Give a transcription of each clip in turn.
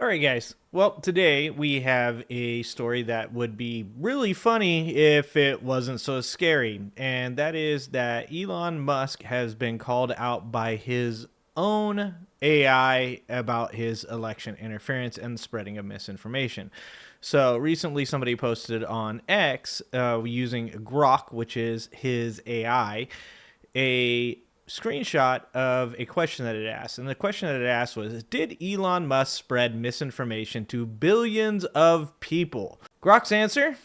All right, guys. Well, today we have a story that would be really funny if it wasn't so scary. And that is that Elon Musk has been called out by his own AI about his election interference and spreading of misinformation. So recently, somebody posted on X using Grok, which is his AI, a screenshot of a question that it asked. And the question that it asked was, did Elon Musk spread misinformation to billions of people? Grok's answer,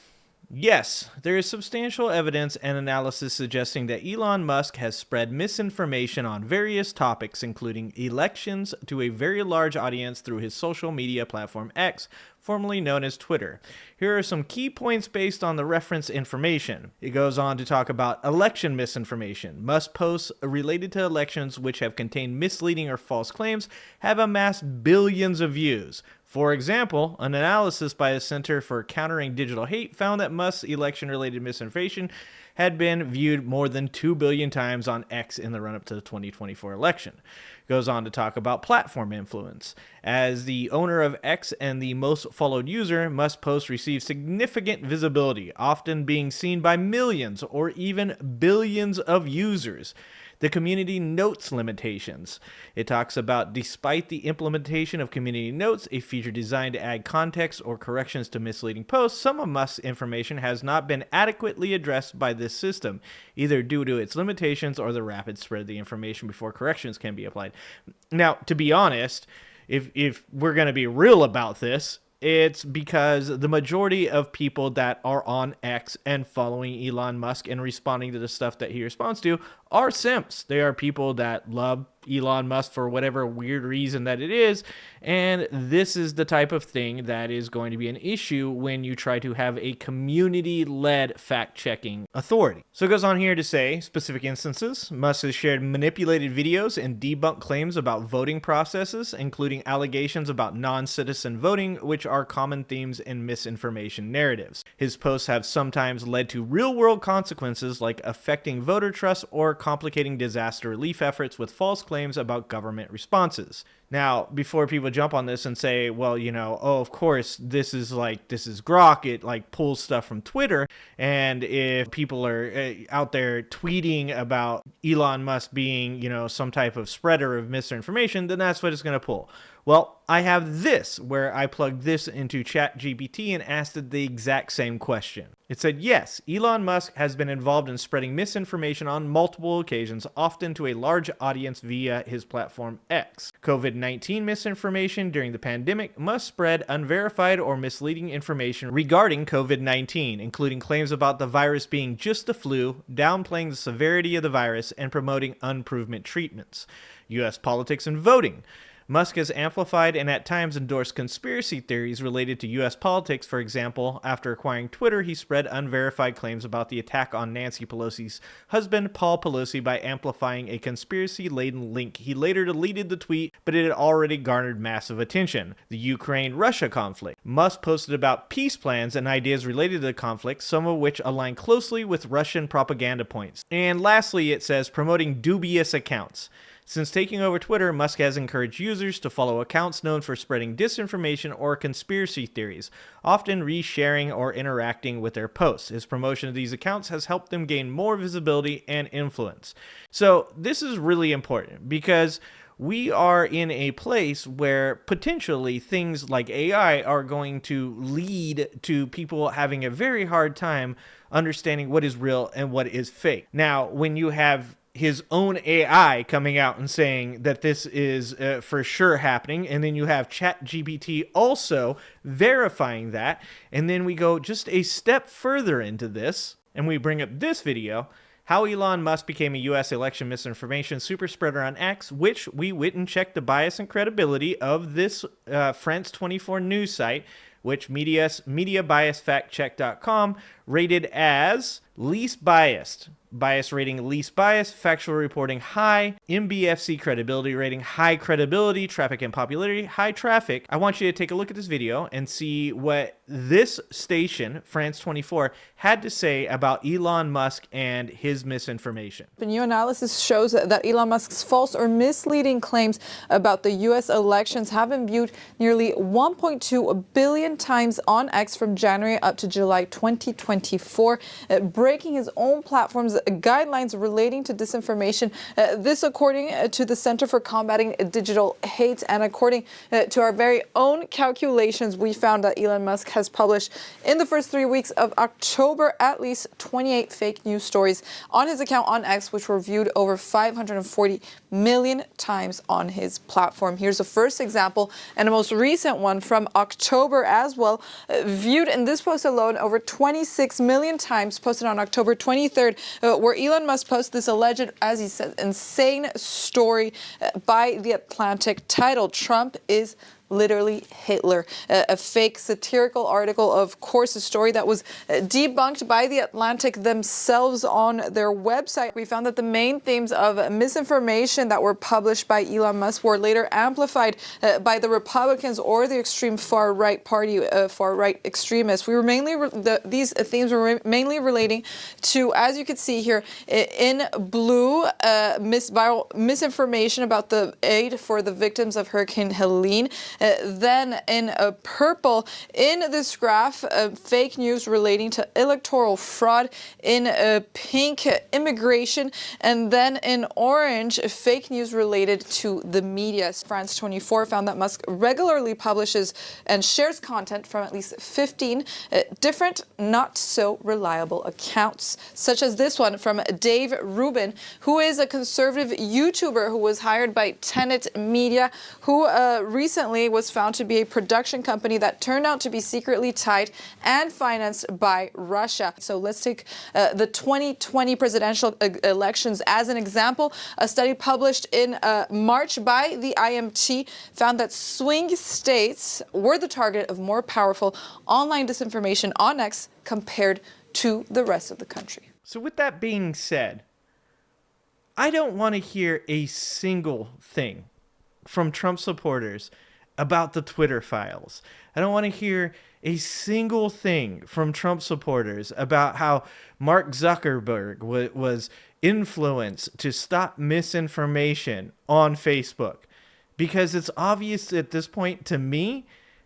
yes, there is substantial evidence and analysis suggesting that Elon Musk has spread misinformation on various topics, including elections, to a very large audience through his social media platform X, formerly known as Twitter. Here are some key points based on the reference information. It goes on to talk about election misinformation. Musk posts related to elections which have contained misleading or false claims have amassed billions of views. For example, an analysis by the Center for Countering Digital Hate found that Musk's election-related misinformation had been viewed more than 2 billion times on X in the run-up to the 2024 election. Goes on to talk about platform influence. As the owner of X and the most followed user, Musk's posts receive significant visibility, often being seen by millions or even billions of users. The community notes limitations. It talks about, despite the implementation of community notes, a feature designed to add context or corrections to misleading posts, some of Musk's information has not been adequately addressed by this system, either due to its limitations or the rapid spread of the information before corrections can be applied. Now, to be honest, if we're going to be real about this, it's because the majority of people that are on X and following Elon Musk and responding to the stuff that he responds to are simps. They are people that love Elon Musk for whatever weird reason that it is. And this is the type of thing that is going to be an issue when you try to have a community-led fact-checking authority. So it goes on here to say, specific instances, Musk has shared manipulated videos and debunked claims about voting processes, including allegations about non-citizen voting, which are common themes in misinformation narratives. His posts have sometimes led to real-world consequences like affecting voter trust or complicating disaster relief efforts with false claims about government responses. Now, before people jump on this and say, well, oh, of course, this is Grok, it pulls stuff from Twitter, and if people are out there tweeting about Elon Musk being, some type of spreader of misinformation, then that's what it's going to pull. Well, I have this where I plugged this into ChatGPT and asked it the exact same question. It said, yes, Elon Musk has been involved in spreading misinformation on multiple occasions, often to a large audience via his platform X. COVID-19 misinformation during the pandemic. Musk spread unverified or misleading information regarding COVID-19, including claims about the virus being just a flu, downplaying the severity of the virus, and promoting unproven treatments. U.S. politics and voting. Musk has amplified and at times endorsed conspiracy theories related to U.S. politics. For example, after acquiring Twitter, he spread unverified claims about the attack on Nancy Pelosi's husband, Paul Pelosi, by amplifying a conspiracy-laden link. He later deleted the tweet, but it had already garnered massive attention. The Ukraine-Russia conflict. Musk posted about peace plans and ideas related to the conflict, some of which align closely with Russian propaganda points. And lastly, it says promoting dubious accounts. Since taking over Twitter, Musk has encouraged users to follow accounts known for spreading disinformation or conspiracy theories, often resharing or interacting with their posts. His promotion of these accounts has helped them gain more visibility and influence. So this is really important because we are in a place where potentially things like AI are going to lead to people having a very hard time understanding what is real and what is fake. Now, when you have his own AI coming out and saying that this is for sure happening, and then you have ChatGPT also verifying that, and then we go just a step further into this, and we bring up this video, how Elon Musk became a U.S. election misinformation super spreader on X, which we went and checked the bias and credibility of this France 24 news site, which MediaBiasFactCheck.com rated as least biased. Bias rating least biased, factual reporting high, MBFC credibility rating high credibility, traffic and popularity high traffic. I want you to take a look at this video and see what this station, France 24, had to say about Elon Musk and his misinformation. The new analysis shows that Elon Musk's false or misleading claims about the U.S. elections have been viewed nearly 1.2 billion times on X from January up to July 2024, breaking his own platform's guidelines relating to disinformation. This according to the Center for Combating Digital Hate, and according to our very own calculations, we found that Elon Musk has published in the first 3 weeks of October at least 28 fake news stories on his account on X, which were viewed over 540 million times on his platform. Here's the first example and a most recent one from October as well, viewed in this post alone over 26 million times, posted on October 23rd, where Elon Musk posts this alleged, as he says, insane story by The Atlantic titled "Trump is literally Hitler," a fake satirical article, of course, a story that was debunked by The Atlantic themselves on their website. We found that the main themes of misinformation that were published by Elon Musk were later amplified by the Republicans or the extreme far-right party, far-right extremists. These themes were mainly relating to, as you can see here in blue, viral misinformation about the aid for the victims of Hurricane Helene. Then in purple, in this graph, fake news relating to electoral fraud. In pink, immigration. And then in orange, fake news related to the media. France 24 found that Musk regularly publishes and shares content from at least 15 different, not so reliable accounts, such as this one from Dave Rubin, who is a conservative YouTuber who was hired by Tenet Media, who recently was found to be a production company that turned out to be secretly tied and financed by Russia. So let's take the 2020 presidential elections as an example. A study published in March by the IMT found that swing states were the target of more powerful online disinformation on X compared to the rest of the country. So with that being said, I don't want to hear a single thing from Trump supporters about the Twitter files. I don't want to hear a single thing from Trump supporters about how Mark Zuckerberg was influenced to stop misinformation on Facebook. Because it's obvious at this point to me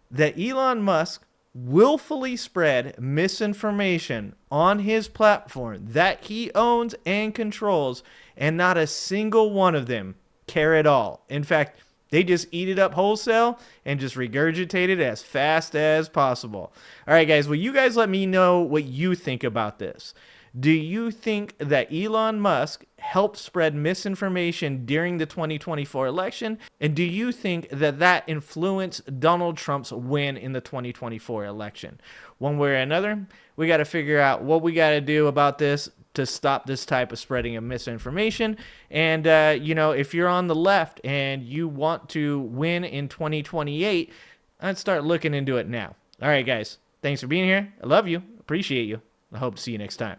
that Elon Musk willfully spread misinformation on his platform that he owns and controls, and not a single one of them care at all. In fact, they just eat it up wholesale and just regurgitate it as fast as possible. All right, guys. Well, you guys let me know what you think about this. Do you think that Elon Musk helped spread misinformation during the 2024 election? And do you think that that influenced Donald Trump's win in the 2024 election? One way or another, we got to figure out what we got to do about this to stop this type of spreading of misinformation. And, if you're on the left and you want to win in 2028, I'd start looking into it now. All right, guys. Thanks for being here. I love you. Appreciate you. I hope to see you next time.